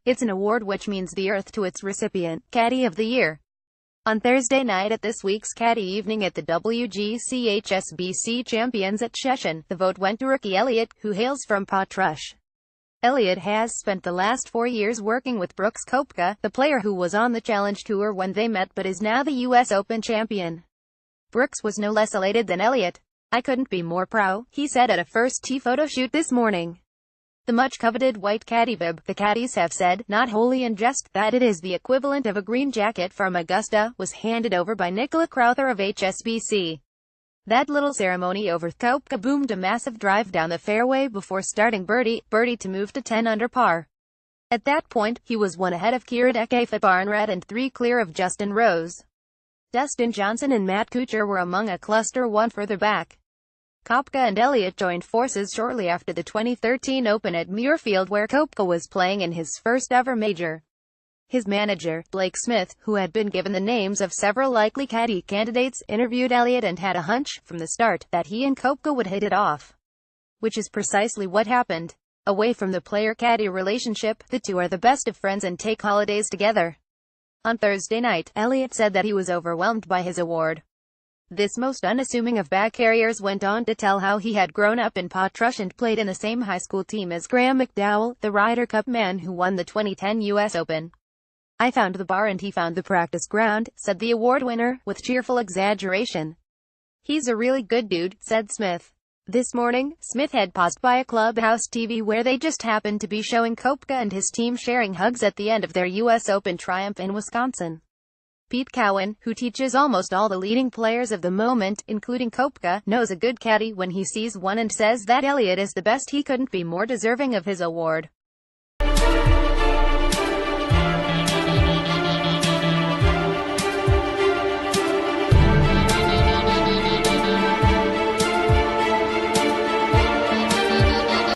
It's an award which means the earth to its recipient, Caddie of the Year. On Thursday night at this week's Caddie evening at the WGC HSBC Champions at Sheshan, the vote went to rookie Elliott, who hails from Patrush. Elliott has spent the last 4 years working with Brooks Koepka, the player who was on the Challenge Tour when they met but is now the US Open champion. Brooks was no less elated than Elliott. "I couldn't be more proud," he said at a first tee photo shoot this morning. The much-coveted white caddy bib, the caddies have said, not wholly in jest, that it is the equivalent of a green jacket from Augusta, was handed over by Nicola Crowther of HSBC. That little ceremony over Koepka boomed a massive drive down the fairway before starting birdie to move to 10 under par. At that point, he was 1 ahead of Kieran Barnrat and 3 clear of Justin Rose. Dustin Johnson and Matt Kuchar were among a cluster 1 further back. Koepka and Elliott joined forces shortly after the 2013 Open at Muirfield, where Koepka was playing in his first ever major. His manager, Blake Smith, who had been given the names of several likely caddy candidates, interviewed Elliott and had a hunch, from the start, that he and Koepka would hit it off. Which is precisely what happened. Away from the player-caddy relationship, the two are the best of friends and take holidays together. On Thursday night, Elliott said that he was overwhelmed by his award. This most unassuming of bag carriers went on to tell how he had grown up in Patrush and played in the same high school team as Graham McDowell, the Ryder Cup man who won the 2010 US Open. "I found the bar and he found the practice ground," said the award winner, with cheerful exaggeration. "He's a really good dude," said Smith. This morning, Smith had paused by a clubhouse TV where they just happened to be showing Koepka and his team sharing hugs at the end of their US Open triumph in Wisconsin. Pete Cowan, who teaches almost all the leading players of the moment, including Koepka, knows a good caddy when he sees one and says that Elliott is the best. He couldn't be more deserving of his award.